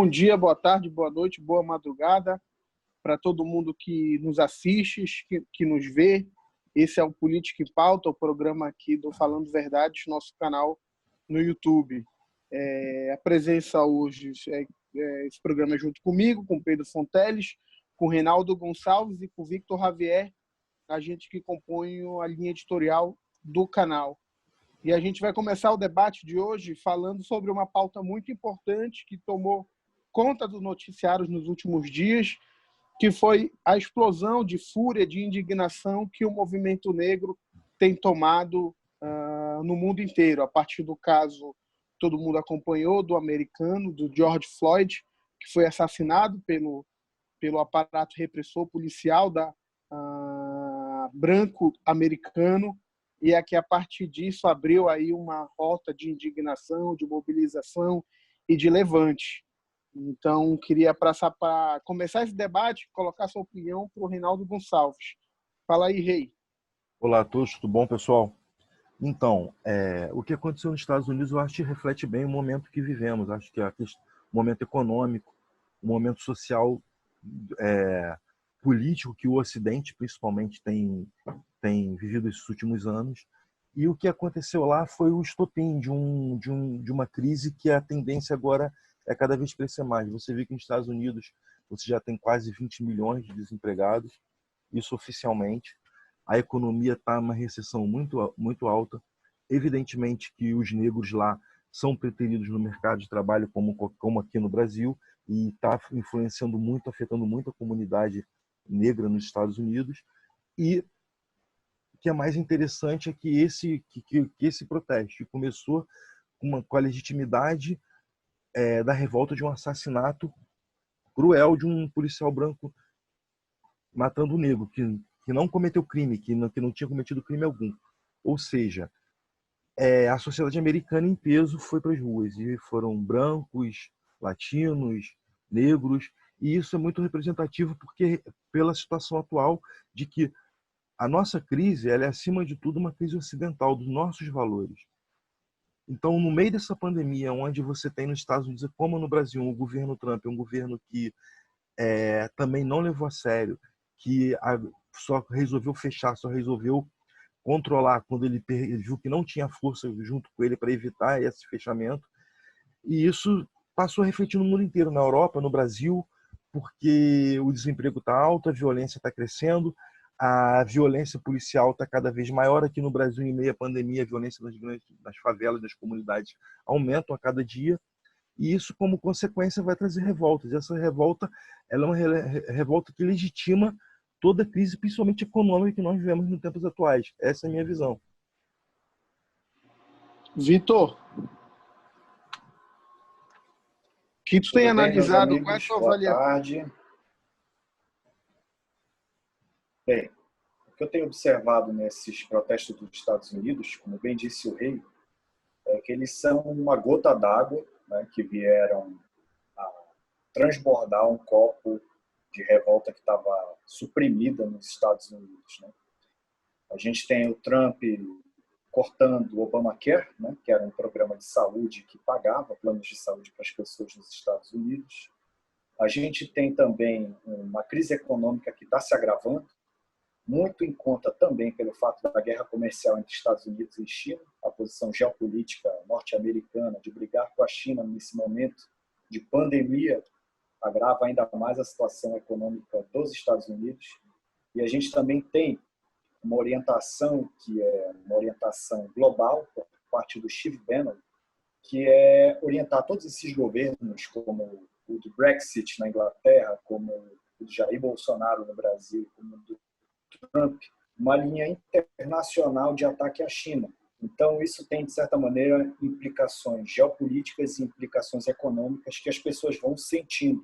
Bom dia, boa tarde, boa noite, boa madrugada para todo mundo que nos assiste, que nos vê. Esse é o Política em Pauta, o programa aqui do Falando Verdades, nosso canal no YouTube. A presença hoje, esse programa é junto comigo, com Pedro Fonteles, com Reinaldo Gonçalves e com Victor Javier, a gente que compõe a linha editorial do canal. E a gente vai começar o debate de hoje falando sobre uma pauta muito importante que tomou conta dos noticiários nos últimos dias, que foi a explosão de fúria, de indignação que o movimento negro tem tomado no mundo inteiro, a partir do caso todo mundo acompanhou, do americano, do George Floyd, que foi assassinado pelo aparato repressor policial branco americano, e é que a partir disso abriu aí uma rota de indignação, de mobilização e de levante. Então, queria passar para começar esse debate, colocar sua opinião para o Reinaldo Gonçalves. Fala aí, Rei. Olá a todos, tudo bom, pessoal? Então, o que aconteceu nos Estados Unidos, eu acho que reflete bem o momento que vivemos. Acho que o momento econômico, o momento social, político que o Ocidente, principalmente, tem vivido esses últimos anos. E o que aconteceu lá foi o estopim de uma crise que a tendência agora é cada vez crescer mais. Você vê que nos Estados Unidos você já tem quase 20 milhões de desempregados, isso oficialmente. A economia está numa recessão muito, muito alta. Evidentemente que os negros lá são preteridos no mercado de trabalho, como aqui no Brasil, e está influenciando muito, afetando muito a comunidade negra nos Estados Unidos. E o que é mais interessante é que esse protesto que começou com a legitimidade da revolta de um assassinato cruel de um policial branco matando um negro, que não cometeu crime, que não tinha cometido crime algum. Ou seja, a sociedade americana em peso foi para as ruas, e foram brancos, latinos, negros, e isso é muito representativo porque pela situação atual de que a nossa crise ela é, acima de tudo, uma crise ocidental, dos nossos valores. Então, no meio dessa pandemia, onde você tem nos Estados Unidos, como no Brasil, o governo Trump é um governo que também não levou a sério, que só resolveu fechar, só resolveu controlar quando ele viu que não tinha força junto com ele para evitar esse fechamento. E isso passou a refletir no mundo inteiro, na Europa, no Brasil, porque o desemprego está alto, a violência está crescendo, a violência policial está cada vez maior. Aqui no Brasil, em meio à pandemia, a violência nas favelas, das comunidades aumentam a cada dia. E isso, como consequência, vai trazer revoltas. E essa revolta ela é uma revolta que legitima toda a crise, principalmente econômica, que nós vivemos nos tempos atuais. Essa é a minha visão. Vitor, o que tu tem analisado? Qual é a tua avaliação? Boa tarde. Bem, o que eu tenho observado nesses protestos dos Estados Unidos, como bem disse o Rei, é que eles são uma gota d'água, né, que vieram a transbordar um copo de revolta que estava suprimida nos Estados Unidos, né? A gente tem o Trump cortando o Obamacare, né, que era um programa de saúde que pagava planos de saúde para as pessoas nos Estados Unidos. A gente tem também uma crise econômica que está se agravando, muito em conta também pelo fato da guerra comercial entre Estados Unidos e China, a posição geopolítica norte-americana de brigar com a China nesse momento de pandemia agrava ainda mais a situação econômica dos Estados Unidos. E a gente também tem uma orientação que é uma orientação global por parte do Steve Bannon, que é orientar todos esses governos, como o do Brexit na Inglaterra, como o do Jair Bolsonaro no Brasil, como o do Trump, uma linha internacional de ataque à China. Então, isso tem, de certa maneira, implicações geopolíticas e implicações econômicas que as pessoas vão sentindo.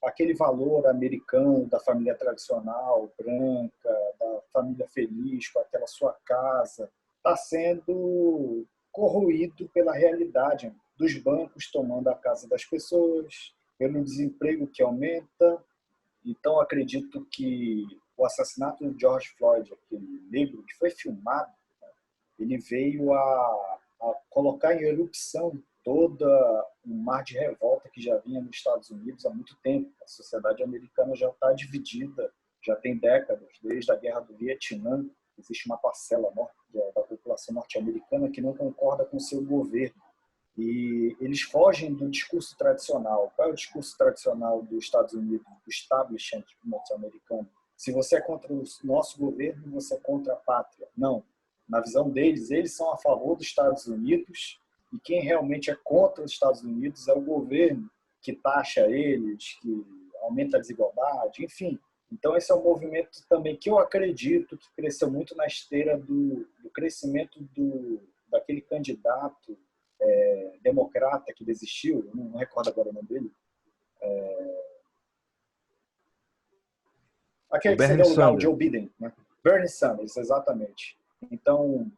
Aquele valor americano da família tradicional, branca, da família feliz, com aquela sua casa, está sendo corroído pela realidade dos bancos tomando a casa das pessoas, pelo desemprego que aumenta. Então, acredito que o assassinato de George Floyd, aquele negro que foi filmado, ele veio a colocar em erupção toda um mar de revolta que já vinha nos Estados Unidos há muito tempo. A sociedade americana já está dividida, já tem décadas, desde a Guerra do Vietnã. Existe uma parcela da população norte-americana que não concorda com o seu governo. E eles fogem do discurso tradicional. Qual é o discurso tradicional dos Estados Unidos, do establishment norte-americano? Se você é contra o nosso governo, você é contra a pátria. Não. Na visão deles, eles são a favor dos Estados Unidos, e quem realmente é contra os Estados Unidos é o governo, que taxa eles, que aumenta a desigualdade, enfim. Então, esse é um movimento também que eu acredito que cresceu muito na esteira do crescimento daquele candidato democrata que desistiu, eu não recordo agora o nome dele. Aquele que seria o lugar, o Joe Biden, né? Bernie Sanders, exatamente. Então,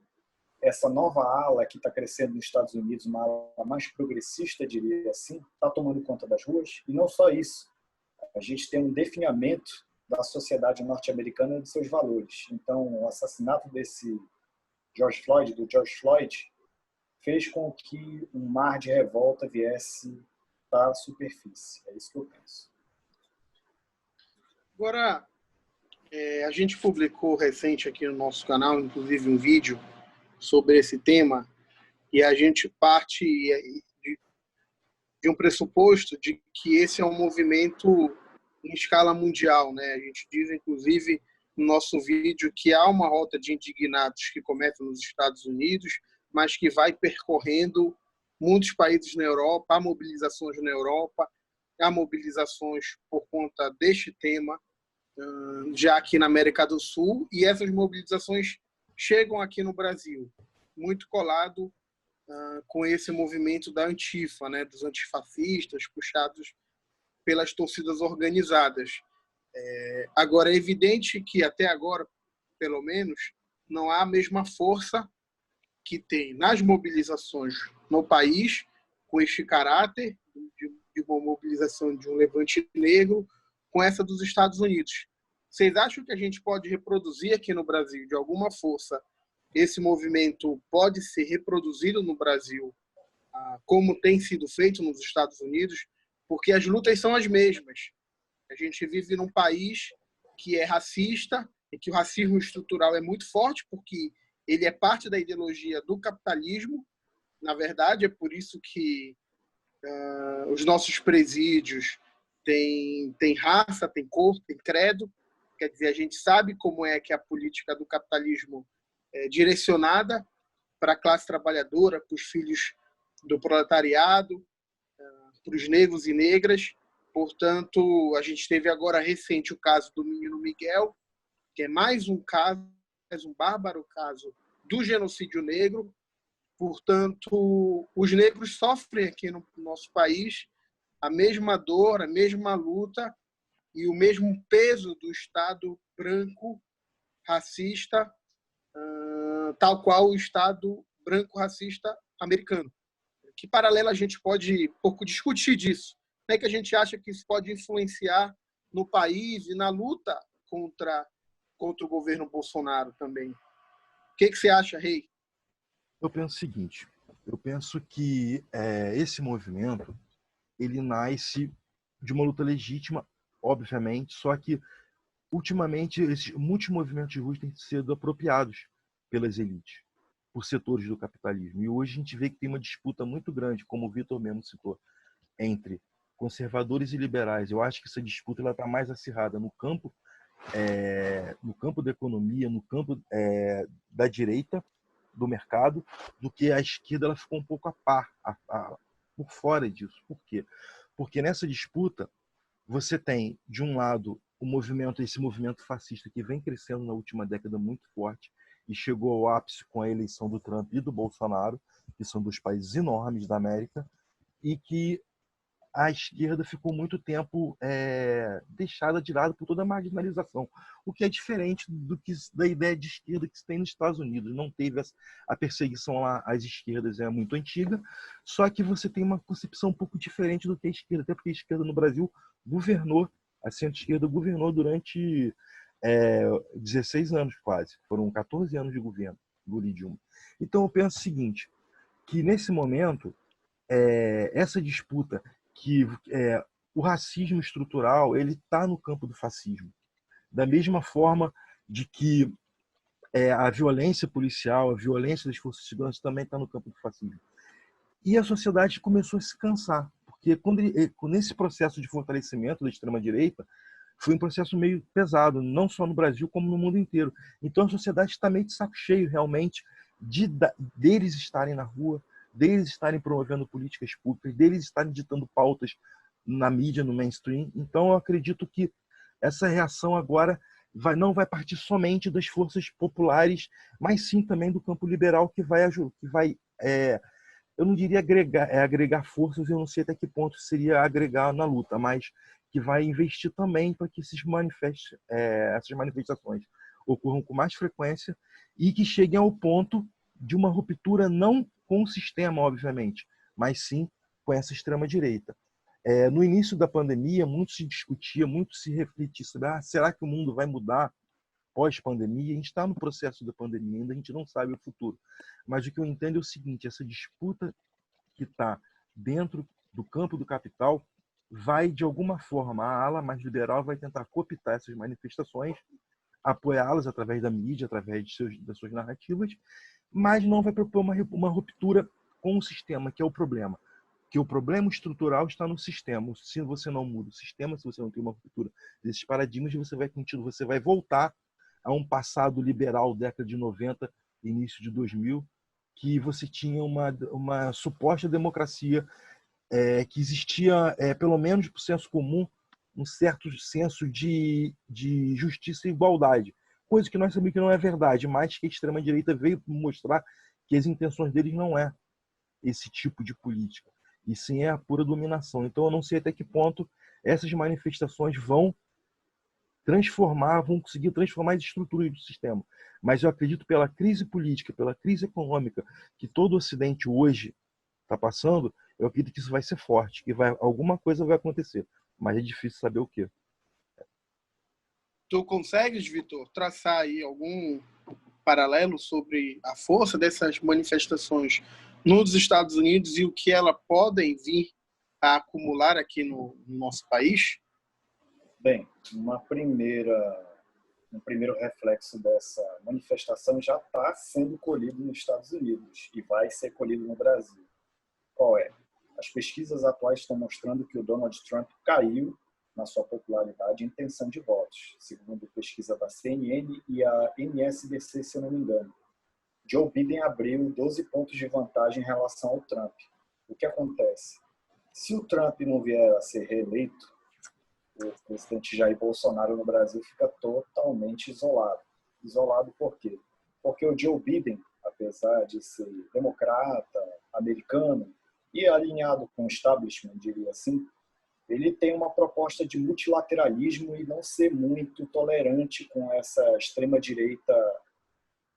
essa nova ala que está crescendo nos Estados Unidos, uma ala mais progressista, diria assim, está tomando conta das ruas. E não só isso, a gente tem um definhamento da sociedade norte-americana e de seus valores. Então, o assassinato do George Floyd, fez com que um mar de revolta viesse para a superfície. É isso que eu penso. Agora, a gente publicou recente aqui no nosso canal, inclusive um vídeo sobre esse tema, e a gente parte de um pressuposto de que esse é um movimento em escala mundial, né? A gente diz, inclusive, no nosso vídeo que há uma rota de indignados que começa nos Estados Unidos, mas que vai percorrendo muitos países na Europa, há mobilizações na Europa, há mobilizações por conta deste tema, já aqui na América do Sul, e essas mobilizações chegam aqui no Brasil, muito colado com esse movimento da Antifa, né, dos antifascistas, puxados pelas torcidas organizadas. Agora, é evidente que, até agora, pelo menos, não há a mesma força que tem nas mobilizações no país, com este caráter de uma mobilização de um levante negro, com essa dos Estados Unidos. Vocês acham que a gente pode reproduzir aqui no Brasil, de alguma força, esse movimento pode ser reproduzido no Brasil, como tem sido feito nos Estados Unidos? Porque as lutas são as mesmas. A gente vive num país que é racista e que o racismo estrutural é muito forte, porque ele é parte da ideologia do capitalismo. Na verdade, é por isso que os nossos presídios têm raça, têm cor, têm credo. Quer dizer, a gente sabe como é que a política do capitalismo é direcionada para a classe trabalhadora, para os filhos do proletariado, para os negros e negras. Portanto, a gente teve agora recente o caso do menino Miguel, que é mais um caso, mais um bárbaro caso do genocídio negro. Portanto, os negros sofrem aqui no nosso país a mesma dor, a mesma luta e o mesmo peso do Estado branco racista, tal qual o Estado branco racista americano. Que paralelo a gente pode pouco discutir disso? Como é que a gente acha que isso pode influenciar no país e na luta contra o governo Bolsonaro também? O que você acha, Rei? Eu penso o seguinte, eu penso que esse movimento, ele nasce de uma luta legítima, obviamente, só que, ultimamente, muitos movimentos de rua têm sido apropriados pelas elites, por setores do capitalismo. E hoje a gente vê que tem uma disputa muito grande, como o Vitor mesmo citou, entre conservadores e liberais. Eu acho que essa disputa está mais acirrada no campo da economia, no campo da direita, do mercado, do que a esquerda. Ela ficou um pouco a par, por fora disso. Por quê? Porque nessa disputa você tem, de um lado, esse movimento fascista que vem crescendo na última década muito forte e chegou ao ápice com a eleição do Trump e do Bolsonaro, que são dois países enormes da América, e que a esquerda ficou muito tempo deixada de lado por toda a marginalização, o que é diferente da ideia de esquerda que se tem nos Estados Unidos. Não teve a perseguição lá às esquerdas, é muito antiga, só que você tem uma concepção um pouco diferente do que a esquerda, até porque a esquerda no Brasil governou, a centro-esquerda governou durante 16 anos quase, foram 14 anos de governo do Lula e Dilma. Então eu penso o seguinte, que nesse momento essa disputa que o racismo estrutural ele está no campo do fascismo. Da mesma forma de que a violência policial, a violência das forças de segurança também está no campo do fascismo. E a sociedade começou a se cansar, porque nesse processo de fortalecimento da extrema-direita, foi um processo meio pesado, não só no Brasil, como no mundo inteiro. Então a sociedade está meio de saco cheio, realmente, deles estarem na rua, deles estarem promovendo políticas públicas, deles estarem ditando pautas na mídia, no mainstream. Então eu acredito que essa reação agora não vai partir somente das forças populares, mas sim também do campo liberal, que vai eu não diria agregar forças, eu não sei até que ponto seria agregar na luta, mas que vai investir também para que essas manifestações ocorram com mais frequência e que cheguem ao ponto de uma ruptura não com o sistema, obviamente, mas sim com essa extrema-direita. No início da pandemia, muito se discutia, muito se refletia sobre será que o mundo vai mudar pós-pandemia? A gente está no processo da pandemia, ainda a gente não sabe o futuro. Mas o que eu entendo é o seguinte, essa disputa que está dentro do campo do capital vai, de alguma forma, a ala mais liberal vai tentar cooptar essas manifestações, apoiá-las através da mídia, através das suas narrativas, mas não vai propor uma ruptura com o sistema, que é o problema. Que o problema estrutural está no sistema. Se você não muda o sistema, se você não tem uma ruptura desses paradigmas, você vai voltar a um passado liberal, década de 90, início de 2000, que você tinha uma suposta democracia, que existia, pelo menos por senso comum, um certo senso de justiça e igualdade. Coisa que nós sabemos que não é verdade, mas que a extrema-direita veio mostrar que as intenções deles não é esse tipo de política, e sim é a pura dominação. Então eu não sei até que ponto essas manifestações vão conseguir transformar as estruturas do sistema. Mas eu acredito, pela crise política, pela crise econômica que todo o Ocidente hoje está passando, eu acredito que isso vai ser forte, que alguma coisa vai acontecer, mas é difícil saber o quê. Tu consegues, Vitor, traçar aí algum paralelo sobre a força dessas manifestações nos Estados Unidos e o que elas podem vir a acumular aqui no nosso país? Bem, um primeiro reflexo dessa manifestação já está sendo colhido nos Estados Unidos e vai ser colhido no Brasil. Qual é? As pesquisas atuais estão mostrando que o Donald Trump caiu na sua popularidade e intenção de votos, segundo pesquisa da CNN e a MSNBC, se eu não me engano. Joe Biden abriu 12 pontos de vantagem em relação ao Trump. O que acontece? Se o Trump não vier a ser reeleito, o presidente Jair Bolsonaro no Brasil fica totalmente isolado. Isolado por quê? Porque o Joe Biden, apesar de ser democrata, americano e alinhado com o establishment, diria assim, ele tem uma proposta de multilateralismo e não ser muito tolerante com essa extrema-direita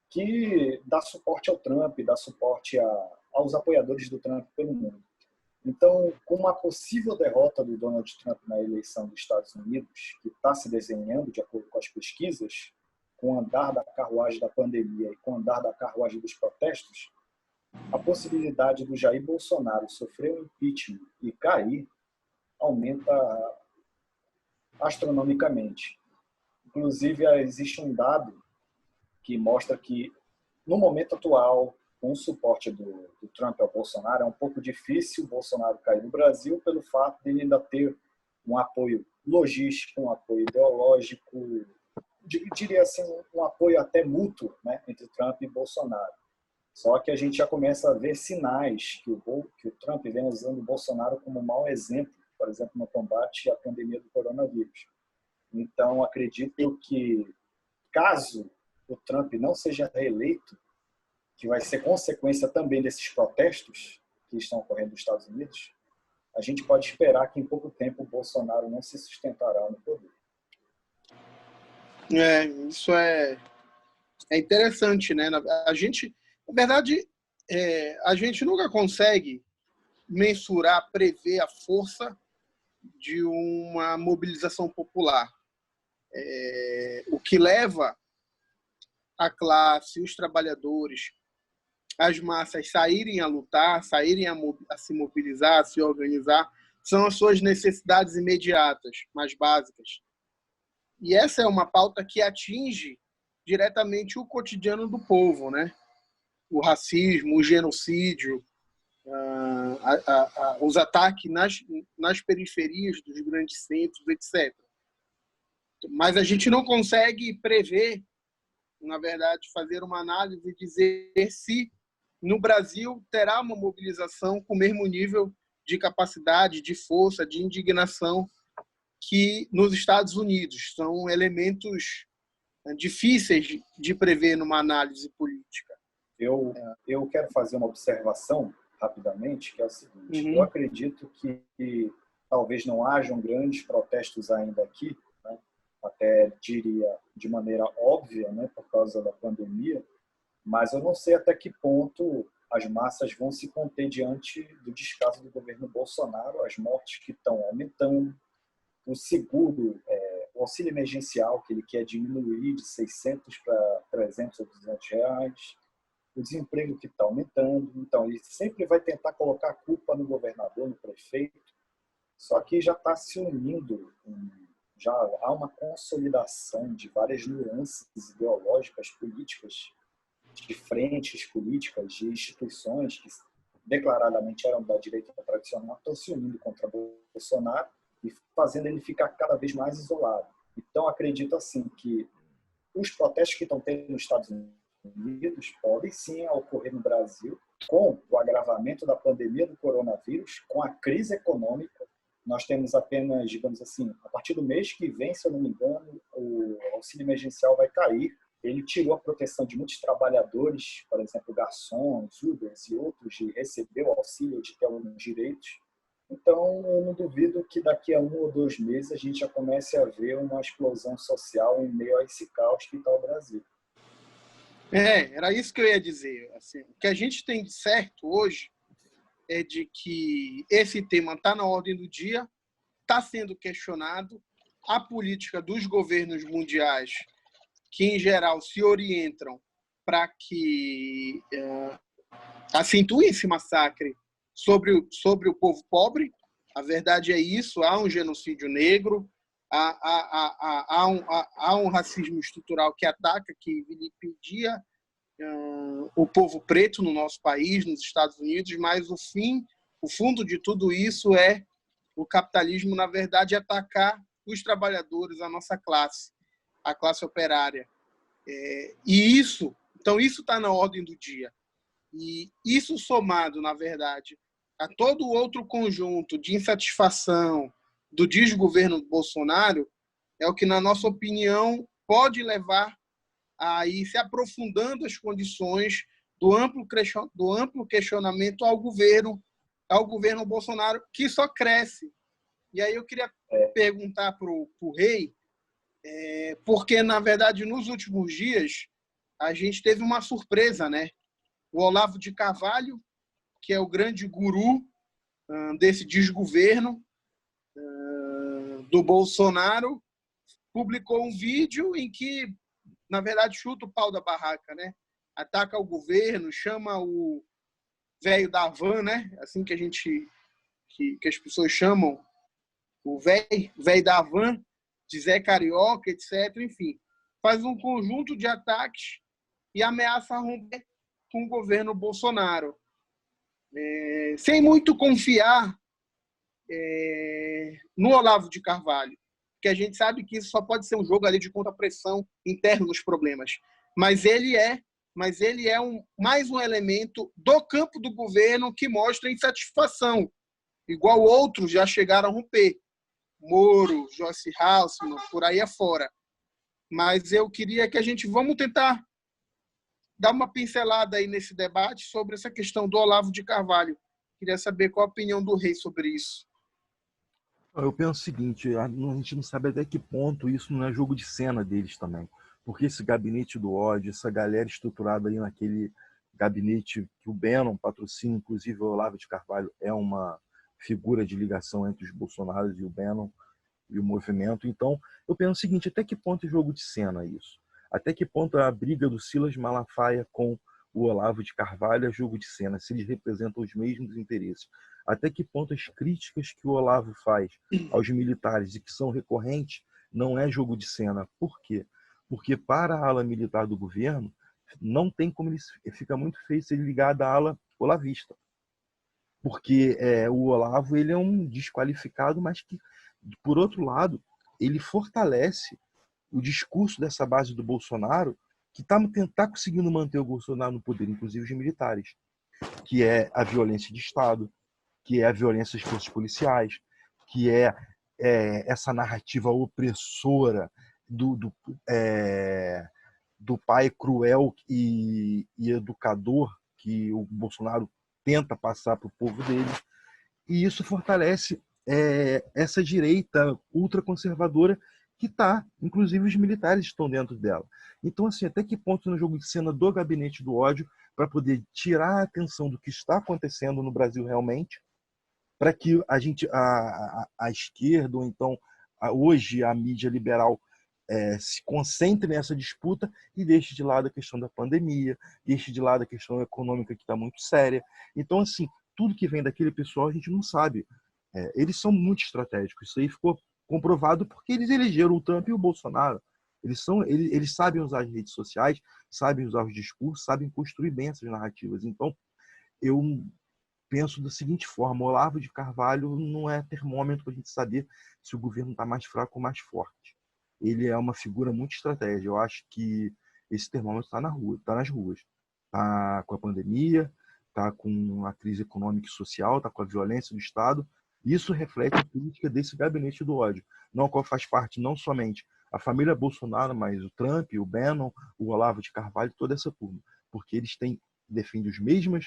que dá suporte ao Trump, dá suporte aos apoiadores do Trump pelo mundo. Então, com uma possível derrota do Donald Trump na eleição dos Estados Unidos, que está se desenhando de acordo com as pesquisas, com o andar da carruagem da pandemia e com o andar da carruagem dos protestos, a possibilidade do Jair Bolsonaro sofrer um impeachment e cair aumenta astronomicamente. Inclusive, existe um dado que mostra que, no momento atual, com o suporte do Trump ao Bolsonaro, é um pouco difícil o Bolsonaro cair no Brasil pelo fato de ele ainda ter um apoio logístico, um apoio ideológico, diria assim, um apoio até mútuo, né, entre Trump e Bolsonaro. Só que a gente já começa a ver sinais que o Trump vem usando o Bolsonaro como um mau exemplo, por exemplo, no combate à pandemia do coronavírus. Então, acredito que, caso o Trump não seja reeleito, que vai ser consequência também desses protestos que estão ocorrendo nos Estados Unidos, a gente pode esperar que em pouco tempo o Bolsonaro não se sustentará no poder. Isso é interessante, né? Na verdade, a gente nunca consegue mensurar, prever a força de uma mobilização popular. O que leva a classe, os trabalhadores, as massas saírem a lutar, saírem a se mobilizar, a se organizar, são as suas necessidades imediatas, mais básicas. E essa é uma pauta que atinge diretamente o cotidiano do povo, né? O racismo, o genocídio, os ataques nas periferias dos grandes centros, etc. Mas a gente não consegue prever, na verdade, fazer uma análise e dizer se no Brasil terá uma mobilização com o mesmo nível de capacidade, de força, de indignação que nos Estados Unidos. São elementos difíceis de prever numa análise política. Eu quero fazer uma observação rapidamente, que é o seguinte. Eu acredito que talvez não hajam grandes protestos ainda aqui, né? Até diria de maneira óbvia, né, por causa da pandemia, mas eu não sei até que ponto as massas vão se conter diante do descaso do governo Bolsonaro, as mortes que estão aumentando, o seguro, o auxílio emergencial que ele quer diminuir de 600 para 300 ou 200 reais, o desemprego que está aumentando. Então, ele sempre vai tentar colocar a culpa no governador, no prefeito, só que já está se unindo, já há uma consolidação de várias nuances ideológicas, políticas, de frentes políticas, de instituições que declaradamente eram da direita tradicional, estão se unindo contra Bolsonaro e fazendo ele ficar cada vez mais isolado. Então, acredito assim que os protestos que estão tendo nos Estados Unidos podem sim ocorrer no Brasil, com o agravamento da pandemia do coronavírus, com a crise econômica. Nós temos apenas, digamos assim, a partir do mês que vem, se eu não me engano, o auxílio emergencial vai cair. Ele tirou a proteção de muitos trabalhadores, por exemplo, garçons, Ubers e outros, de receber o auxílio, de ter alguns direitos. Então, eu não duvido que daqui a 1 ou 2 meses a gente já comece a ver uma explosão social em meio a esse caos que está o Brasil. Era isso que eu ia dizer. Assim, o que a gente tem de certo hoje é de que esse tema está na ordem do dia, está sendo questionado, a política dos governos mundiais, que em geral se orientam para que acentuem esse massacre sobre o povo pobre. A verdade é isso, há um genocídio negro, há um racismo estrutural que ataca, que vilipendia o povo preto no nosso país, nos Estados Unidos, mas o fundo de tudo isso é o capitalismo, na verdade, atacar os trabalhadores, a nossa classe, a classe operária. Então isso está na ordem do dia. E isso somado, na verdade, a todo outro conjunto de insatisfação do desgoverno Bolsonaro, é o que, na nossa opinião, pode levar a ir se aprofundando as condições do amplo questionamento ao governo Bolsonaro, que só cresce. E aí eu queria perguntar para o Rei, porque, na verdade, nos últimos dias, a gente teve uma surpresa, né? O Olavo de Carvalho, que é o grande guru desse desgoverno do Bolsonaro, publicou um vídeo em que, na verdade, chuta o pau da barraca, né? Ataca o governo, chama o velho da van, né? Assim que que as pessoas chamam o velho da van, de Zé Carioca, etc. Enfim, faz um conjunto de ataques e ameaça romper com o governo Bolsonaro. Sem muito confiar no Olavo de Carvalho, que a gente sabe que isso só pode ser um jogo ali de contrapressão interno nos problemas. Mas ele é mais um elemento do campo do governo que mostra insatisfação, igual outros já chegaram a romper. Moro, Joyce Hasselman, por aí afora. Mas eu queria que vamos tentar dar uma pincelada aí nesse debate sobre essa questão do Olavo de Carvalho. Queria saber qual a opinião do Rei sobre isso. Eu penso o seguinte, a gente não sabe até que ponto isso não é jogo de cena deles também. Porque esse gabinete do ódio, essa galera estruturada ali naquele gabinete que o Bannon patrocina, inclusive o Olavo de Carvalho é uma figura de ligação entre os Bolsonaros e o Bannon e o movimento. Então, eu penso o seguinte, até que ponto é jogo de cena isso? Até que ponto é a briga do Silas Malafaia com o Olavo de Carvalho é jogo de cena, se eles representam os mesmos interesses. Até que ponto as críticas que o Olavo faz aos militares e que são recorrentes não é jogo de cena. Por quê? Porque para a ala militar do governo, não tem como ele fica muito feio se ele ligar da ala olavista. Porque o Olavo ele é um desqualificado, mas que, por outro lado, ele fortalece o discurso dessa base do Bolsonaro, que tá conseguindo manter o Bolsonaro no poder, inclusive os militares, que é a violência de Estado, que é a violência das forças policiais, que é essa narrativa opressora do pai cruel e educador que o Bolsonaro tenta passar para o povo dele. E isso fortalece essa direita ultraconservadora que está, inclusive os militares estão dentro dela. Então, assim, até que ponto no jogo de cena do gabinete do ódio para poder tirar a atenção do que está acontecendo no Brasil realmente, para que a esquerda, ou então hoje a mídia liberal, se concentre nessa disputa e deixe de lado a questão da pandemia, deixe de lado a questão econômica que está muito séria. Então, assim, tudo que vem daquele pessoal a gente não sabe. Eles são muito estratégicos. Isso aí ficou comprovado porque eles elegeram o Trump e o Bolsonaro. Eles sabem usar as redes sociais, sabem usar os discursos, sabem construir bem essas narrativas. Então, eu penso da seguinte forma: o Olavo de Carvalho não é termômetro para a gente saber se o governo está mais fraco ou mais forte. Ele é uma figura muito estratégica. Eu acho que esse termômetro está na rua, está nas ruas. Está com a pandemia, está com a crise econômica e social, está com a violência do Estado. Isso reflete a política desse gabinete do ódio, no qual faz parte não somente a família Bolsonaro, mas o Trump, o Bannon, o Olavo de Carvalho, toda essa turma. Porque eles defendem as mesmas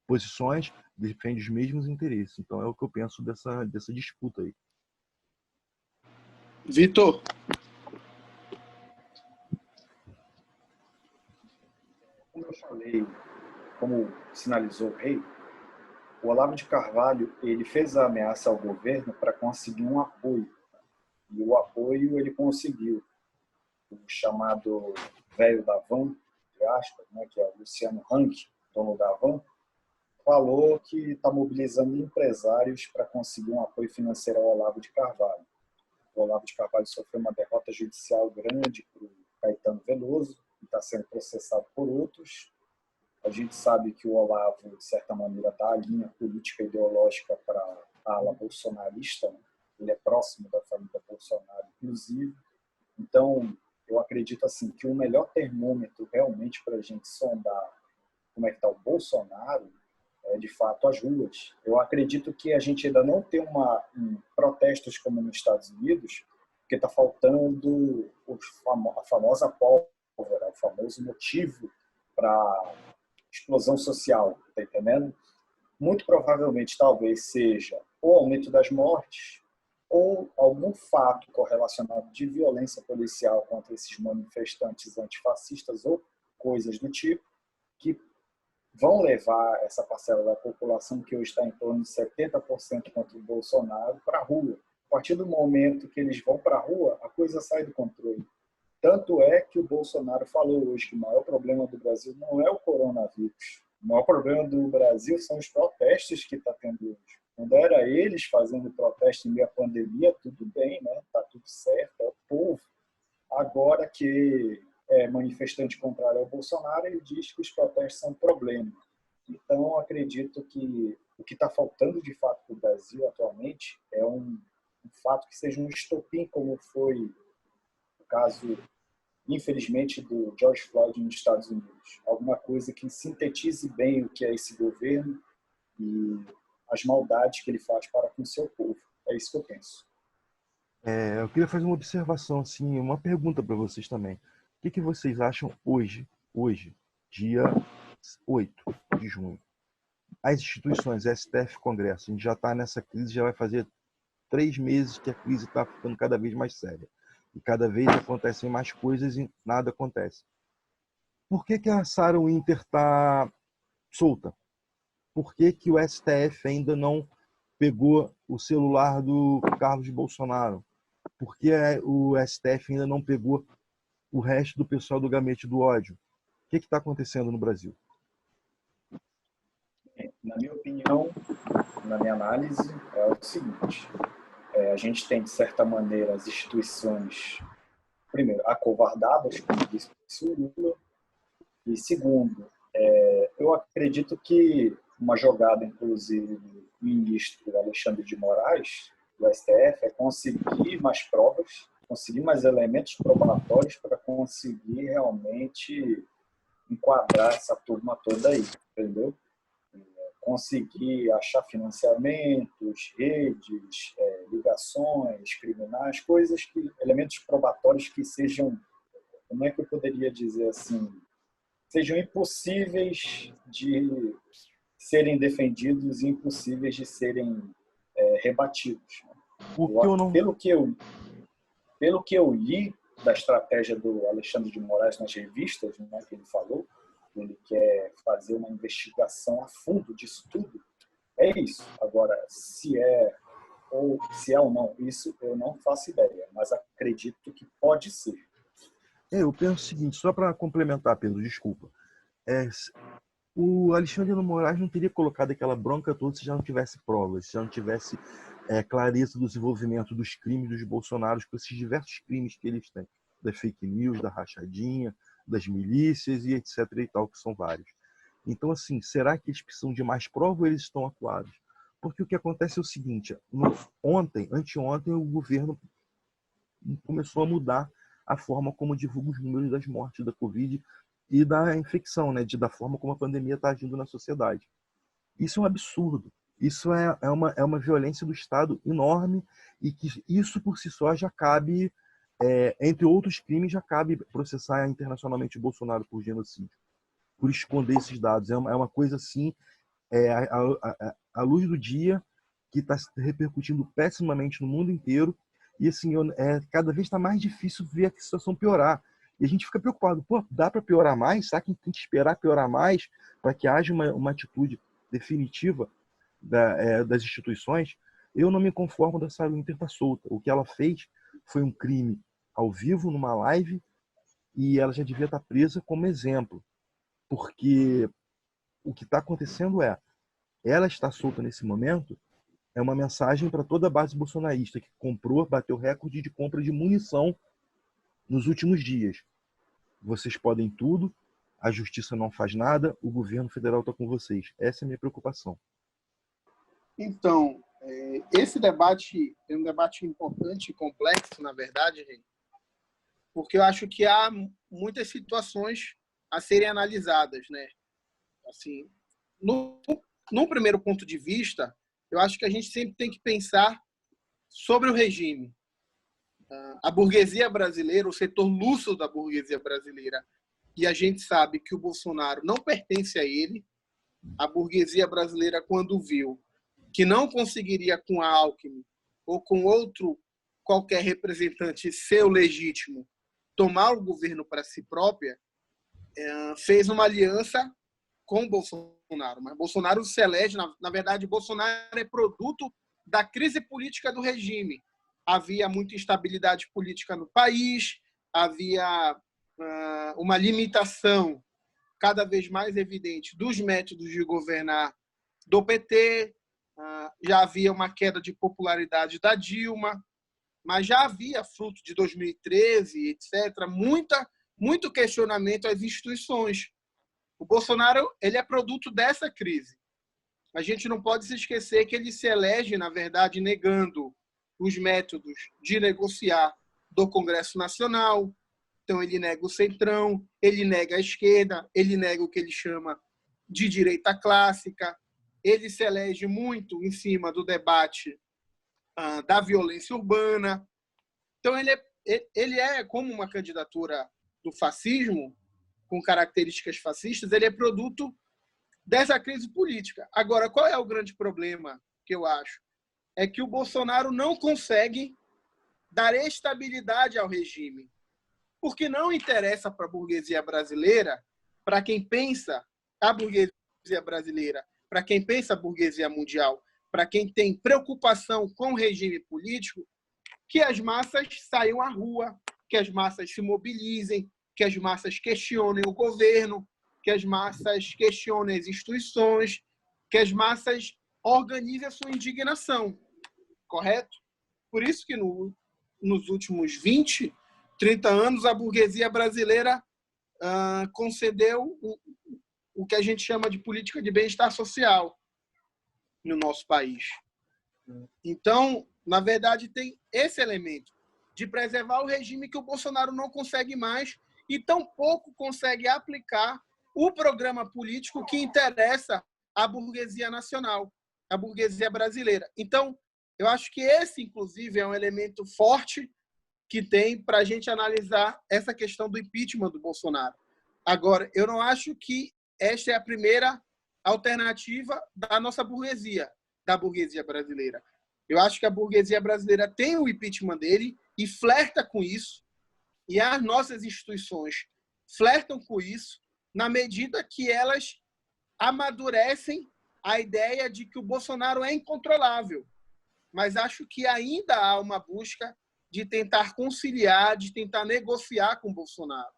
posições, defendem os mesmos interesses. Então é o que eu penso dessa disputa aí. Vitor. Como eu falei, como sinalizou o Rei, o Olavo de Carvalho ele fez a ameaça ao governo para conseguir um apoio. E o apoio ele conseguiu. O chamado velho da Van, que é o Luciano Huck, dono da Van, falou que está mobilizando empresários para conseguir um apoio financeiro ao Olavo de Carvalho. O Olavo de Carvalho sofreu uma derrota judicial grande para o Caetano Veloso, que está sendo processado por outros. A gente sabe que o Olavo, de certa maneira, dá a linha política e ideológica para a ala bolsonarista, né? Ele é próximo da família Bolsonaro, inclusive. Então, eu acredito assim que o melhor termômetro realmente para a gente sondar como é que está o Bolsonaro é, de fato, as ruas. Eu acredito que a gente ainda não tem protestos como nos Estados Unidos, porque está faltando a famosa pólvora, o famoso motivo para explosão social, tá entendendo? Muito provavelmente, talvez seja o aumento das mortes ou algum fato correlacionado de violência policial contra esses manifestantes antifascistas ou coisas do tipo, que vão levar essa parcela da população, que hoje está em torno de 70% contra o Bolsonaro, para a rua. A partir do momento que eles vão para a rua, a coisa sai do controle. Tanto é que o Bolsonaro falou hoje que o maior problema do Brasil não é o coronavírus. O maior problema do Brasil são os protestos que está tendo hoje. Quando era eles fazendo protesto em meio à pandemia, tudo bem, né? Está tudo certo, é o povo. Agora que é manifestante contrário ao Bolsonaro, ele diz que os protestos são um problema. Então, acredito que o que está faltando de fato para o Brasil atualmente é um fato que seja um estopim, como foi o caso, infelizmente, do George Floyd nos Estados Unidos. Alguma coisa que sintetize bem o que é esse governo e as maldades que ele faz para com o seu povo. É isso que eu penso. Eu queria fazer uma observação, assim, uma pergunta para vocês também. O que vocês acham hoje, dia 8 de junho? As instituições, STF, Congresso, a gente já está nessa crise, já vai fazer 3 meses que a crise está ficando cada vez mais séria. E cada vez acontecem mais coisas e nada acontece. Por que a Sarah Winter está solta? Por que o STF ainda não pegou o celular do Carlos Bolsonaro? Por que o STF ainda não pegou o resto do pessoal do gabinete do ódio? O que está acontecendo no Brasil? opinião, na minha análise, é o seguinte: a gente tem, de certa maneira, as instituições, primeiro, acovardadas, como disse o Lula, e segundo, eu acredito que uma jogada, inclusive, do ministro Alexandre de Moraes, do STF, é conseguir mais provas, conseguir mais elementos probatórios para conseguir realmente enquadrar essa turma toda aí, entendeu? Conseguir achar financiamentos, redes, ligações criminais, elementos probatórios que sejam, como é que eu poderia dizer assim, sejam impossíveis de serem defendidos e impossíveis de serem rebatidos. Pelo que eu li da estratégia do Alexandre de Moraes nas revistas, né, que ele falou, ele quer fazer uma investigação a fundo disso tudo, é isso. Agora, se é ou não, isso eu não faço ideia, mas acredito que pode ser. Eu penso o seguinte, só para complementar, Pedro, desculpa. O Alexandre de Moraes não teria colocado aquela bronca toda se já não tivesse provas, se já não tivesse clareza do desenvolvimento dos crimes dos Bolsonaros, com esses diversos crimes que eles têm, da fake news, da rachadinha, das milícias e etc. e tal, que são vários. Então, assim, será que eles precisam de mais prova ou eles estão acuados? Porque o que acontece é o seguinte, anteontem, o governo começou a mudar a forma como divulga os números das mortes da Covid e da infecção, né, da forma como a pandemia está agindo na sociedade. Isso é um absurdo. Isso é uma violência do Estado enorme e que isso por si só já cabe, entre outros crimes, já cabe processar internacionalmente o Bolsonaro por genocídio, por esconder esses dados. É uma coisa assim, à luz do dia, que está repercutindo pessimamente no mundo inteiro. E assim, cada vez está mais difícil ver a situação piorar. E a gente fica preocupado, dá para piorar mais? Será que a gente tem que esperar piorar mais para que haja uma atitude definitiva das instituições? Eu não me conformo da Sarah Winter estar solta. O que ela fez foi um crime ao vivo, numa live, e ela já devia estar presa como exemplo. Porque o que está acontecendo ela está solta nesse momento, é uma mensagem para toda a base bolsonarista que bateu recorde de compra de munição nos últimos dias. Vocês podem tudo, a justiça não faz nada, o governo federal está com vocês. Essa é a minha preocupação. Então, esse debate é um debate importante e complexo, na verdade, porque eu acho que há muitas situações a serem analisadas, né? Assim, num primeiro ponto de vista, eu acho que a gente sempre tem que pensar sobre o regime. A burguesia brasileira, o setor lúcido da burguesia brasileira, e a gente sabe que o Bolsonaro não pertence a ele. A burguesia brasileira, quando viu que não conseguiria com a Alckmin ou com outro qualquer representante seu legítimo tomar o governo para si própria, fez uma aliança com o Bolsonaro. Mas Bolsonaro se elege, na verdade, Bolsonaro é produto da crise política do regime. Havia muita instabilidade política no país, havia uma limitação cada vez mais evidente dos métodos de governar do PT, já havia uma queda de popularidade da Dilma, mas já havia, fruto de 2013, etc., muito questionamento às instituições. O Bolsonaro ele é produto dessa crise. A gente não pode se esquecer que ele se elege, na verdade, negando os métodos de negociar do Congresso Nacional. Então, ele nega o centrão, ele nega a esquerda, ele nega o que ele chama de direita clássica. Ele se elege muito em cima do debate da violência urbana. Então, ele é como uma candidatura do fascismo, com características fascistas, ele é produto dessa crise política. Agora, qual é o grande problema que eu acho? É que o Bolsonaro não consegue dar estabilidade ao regime. Porque não interessa para a burguesia brasileira, para quem pensa a burguesia brasileira, para quem pensa a burguesia mundial, para quem tem preocupação com o regime político, que as massas saiam à rua, que as massas se mobilizem, que as massas questionem o governo, que as massas questionem as instituições, que as massas organizem a sua indignação, correto? Por isso que nos últimos 20, 30 anos, a burguesia brasileira concedeu o que a gente chama de política de bem-estar social no nosso país. Então, na verdade, tem esse elemento de preservar o regime que o Bolsonaro não consegue mais e tampouco consegue aplicar o programa político que interessa à burguesia nacional, à burguesia brasileira. Então, eu acho que esse, inclusive, é um elemento forte que tem para a gente analisar essa questão do impeachment do Bolsonaro. Agora, eu não acho que esta é a primeira alternativa da nossa burguesia, da burguesia brasileira. Eu acho que a burguesia brasileira tem o impeachment dele e flerta com isso, e as nossas instituições flertam com isso na medida que elas amadurecem a ideia de que o Bolsonaro é incontrolável. Mas acho que ainda há uma busca de tentar conciliar, de tentar negociar com o Bolsonaro.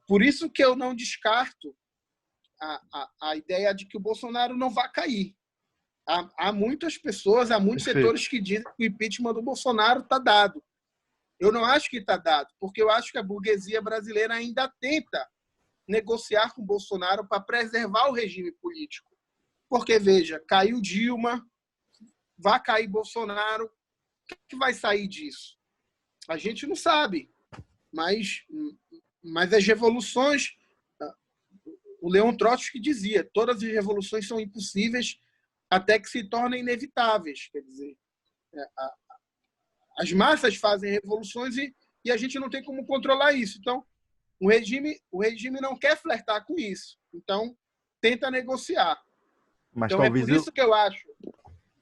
Por isso que eu não descarto a ideia de que o Bolsonaro não vai cair. Há muitas pessoas, há muitos setores que dizem que o impeachment do Bolsonaro está dado. Eu não acho que está dado, porque eu acho que a burguesia brasileira ainda tenta negociar com o Bolsonaro para preservar o regime político. Porque, veja, caiu Dilma, vai cair Bolsonaro, o que vai sair disso? A gente não sabe, mas as revoluções, o Leon Trotsky dizia, todas as revoluções são impossíveis até que se tornem inevitáveis. Quer dizer, as massas fazem revoluções e a gente não tem como controlar isso. Então, o regime não quer flertar com isso. Então, tenta negociar. Mas então, talvez é por isso que eu acho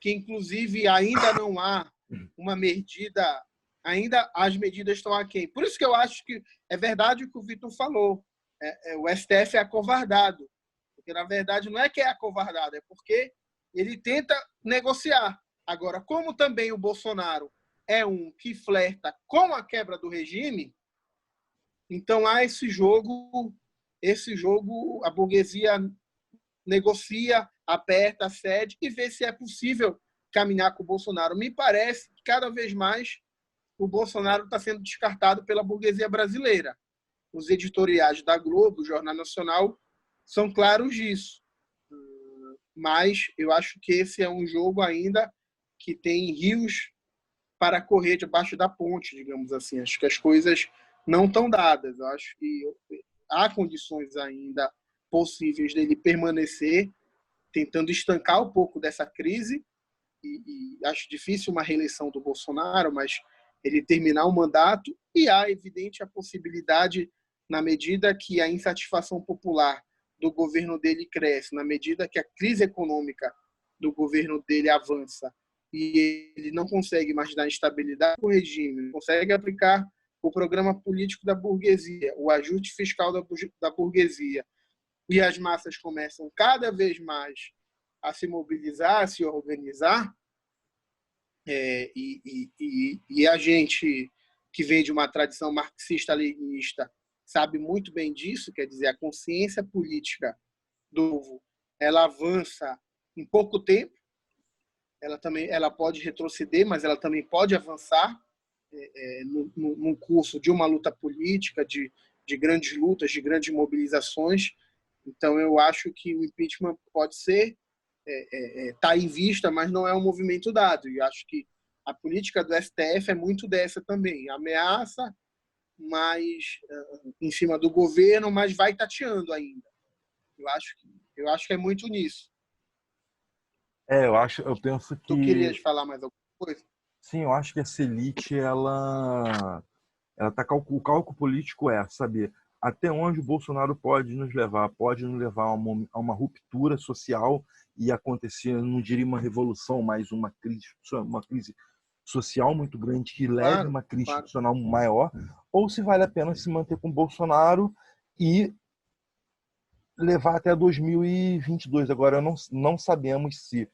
que, inclusive, ainda não há uma medida, ainda as medidas estão aquém. Por isso que eu acho que é verdade o que o Vitor falou. O STF é acovardado. Porque, na verdade, não é que é acovardado, é porque ele tenta negociar. Agora, como também o Bolsonaro é um que flerta com a quebra do regime, então há esse jogo, a burguesia negocia, aperta, cede e vê se é possível caminhar com o Bolsonaro. Me parece que cada vez mais o Bolsonaro está sendo descartado pela burguesia brasileira. Os editoriais da Globo, o Jornal Nacional, são claros disso. Mas eu acho que esse é um jogo ainda que tem rios para correr debaixo da ponte, digamos assim. Acho que as coisas não estão dadas. Eu acho que há condições ainda possíveis dele permanecer, tentando estancar um pouco dessa crise. E acho difícil uma reeleição do Bolsonaro, mas ele terminar o mandato. E há, evidente, a possibilidade, na medida que a insatisfação popular do governo dele cresce, na medida que a crise econômica do governo dele avança e ele não consegue mais dar estabilidade ao regime, não consegue aplicar o programa político da burguesia, o ajuste fiscal da burguesia, e as massas começam cada vez mais a se mobilizar, a se organizar, e a gente que vem de uma tradição marxista-leninista sabe muito bem disso, quer dizer, a consciência política do povo, ela avança em pouco tempo, ela pode retroceder, mas ela também pode avançar num curso de uma luta política, de grandes lutas, de grandes mobilizações. Então, eu acho que o impeachment pode ser, está em vista, mas não é um movimento dado. E acho que a política do STF é muito dessa também. Ameaça, mas em cima do governo, mas vai tateando ainda. Eu acho que é muito nisso. Eu penso que... Tu querias falar mais alguma coisa? Sim, eu acho que essa elite, o cálculo político é saber até onde o Bolsonaro pode nos levar a uma ruptura social e acontecer, não diria uma revolução, mas uma crise social muito grande que leve a uma crise institucional maior, ou se vale a pena se manter com o Bolsonaro e levar até 2022. Agora, não sabemos se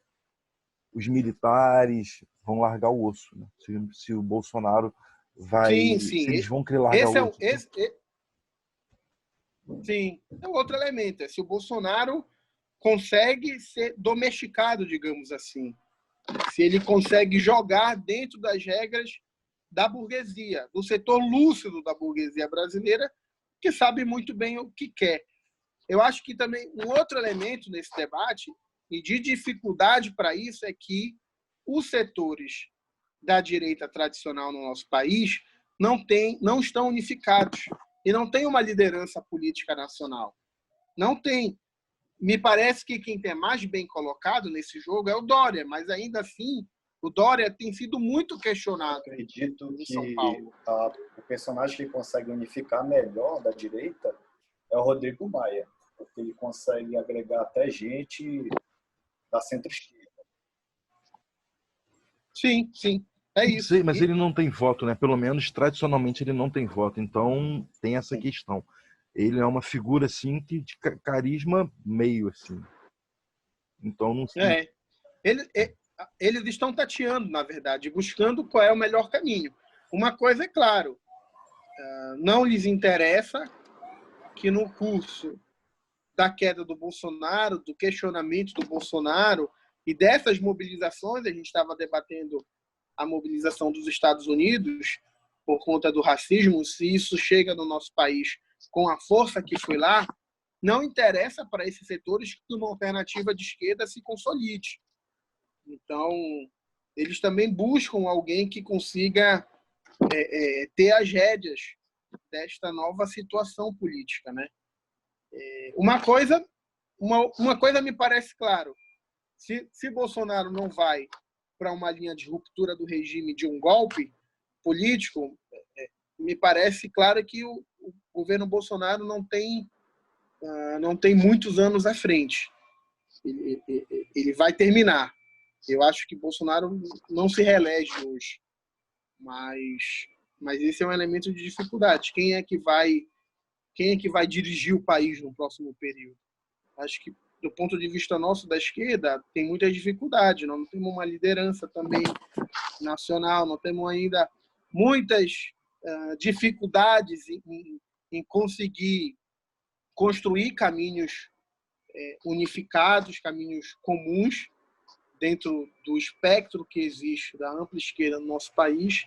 os militares vão largar o osso, né? Se o Bolsonaro vai... Sim. Se eles vão querer largar o osso. Sim, é outro elemento. Se o Bolsonaro consegue ser domesticado, digamos assim. Se ele consegue jogar dentro das regras da burguesia, do setor lúcido da burguesia brasileira, que sabe muito bem o que quer. Eu acho que também um outro elemento nesse debate, e de dificuldade para isso, é que os setores da direita tradicional no nosso país não estão unificados e não tem uma liderança política nacional. Não tem. Me parece que quem tem mais bem colocado nesse jogo é o Dória, mas ainda assim o Dória tem sido muito questionado. Eu acredito em que São Paulo. o personagem que consegue unificar melhor da direita é o Rodrigo Maia, porque ele consegue agregar até gente da centro-esquerda. Sim, sim. É isso. Sim, mas ele não tem voto, né? Pelo menos tradicionalmente ele não tem voto. Então tem essa questão. Ele é uma figura assim de carisma meio assim. Então não sei. Eles estão tateando, na verdade, buscando qual é o melhor caminho. Uma coisa é claro, não lhes interessa que no curso da queda do Bolsonaro, do questionamento do Bolsonaro e dessas mobilizações, a gente estava debatendo a mobilização dos Estados Unidos por conta do racismo, se isso chega no nosso país com a força que foi lá, não interessa para esses setores que uma alternativa de esquerda se consolide. Então, eles também buscam alguém que consiga ter as rédeas desta nova situação política, né? Uma coisa me parece claro: se Bolsonaro não vai para uma linha de ruptura do regime de um golpe político, me parece claro que o governo Bolsonaro não tem muitos anos à frente. Ele vai terminar. Eu acho que Bolsonaro não se reelege hoje, mas esse é um elemento de dificuldade. Quem é que vai dirigir o país no próximo período? Acho que, do ponto de vista nosso da esquerda, tem muita dificuldade. Não temos uma liderança também nacional, não temos ainda muitas dificuldades em conseguir construir caminhos unificados, caminhos comuns dentro do espectro que existe da ampla esquerda no nosso país.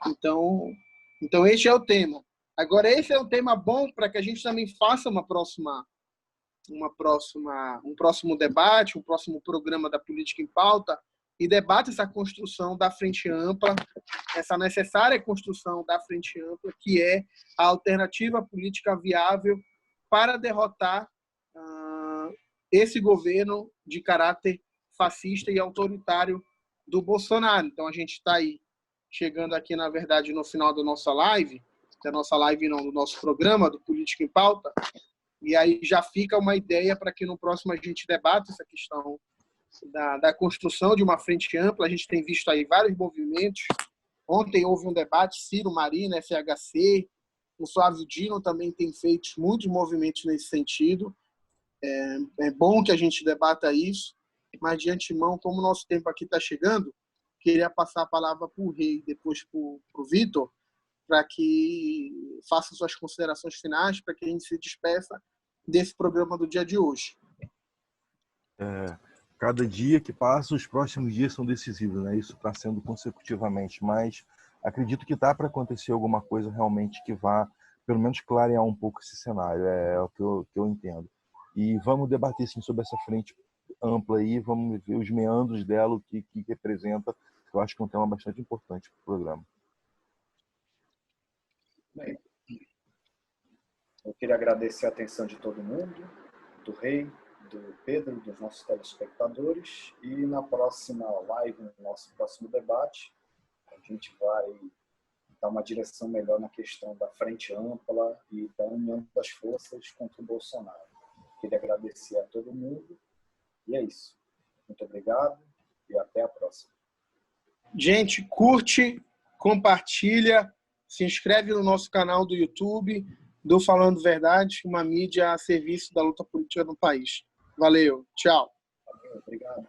Então esse é o tema. Agora, esse é um tema bom para que a gente também faça um próximo debate, um próximo programa da Política em Pauta, e debate essa construção da frente ampla, essa necessária construção da frente ampla, que é a alternativa política viável para derrotar esse governo de caráter fascista e autoritário do Bolsonaro. Então, a gente está aí chegando aqui, na verdade, no final da nossa live, do nosso programa do Política em Pauta, e aí já fica uma ideia para que no próximo a gente debata essa questão da construção de uma frente ampla. A gente tem visto aí vários movimentos. Ontem houve um debate, Ciro Marina, FHC, o Flávio Dino também tem feito muitos movimentos nesse sentido. É bom que a gente debata isso, mas de antemão, como o nosso tempo aqui está chegando, queria passar a palavra para o Rei, depois para o Vitor, para que faça suas considerações finais, para que a gente se despeça desse programa do dia de hoje. Cada dia que passa, os próximos dias são decisivos, né? Isso está sendo consecutivamente, mas acredito que dá para acontecer alguma coisa realmente que vá, pelo menos, clarear um pouco esse cenário, é o que eu entendo. E vamos debater, sim, sobre essa frente ampla aí, vamos ver os meandros dela, o que representa. Eu acho que é um tema bastante importante para o programa. Bem, eu queria agradecer a atenção de todo mundo, do Rei, do Pedro, dos nossos telespectadores, e na próxima live, no nosso próximo debate, a gente vai dar uma direção melhor na questão da frente ampla e da união das forças contra o Bolsonaro. Queria agradecer a todo mundo, e é isso. Muito obrigado e até a próxima. Gente, curte, compartilha, se inscreve no nosso canal do YouTube, do Falando Verdade, uma mídia a serviço da luta política no país. Valeu, tchau. Valeu, obrigado.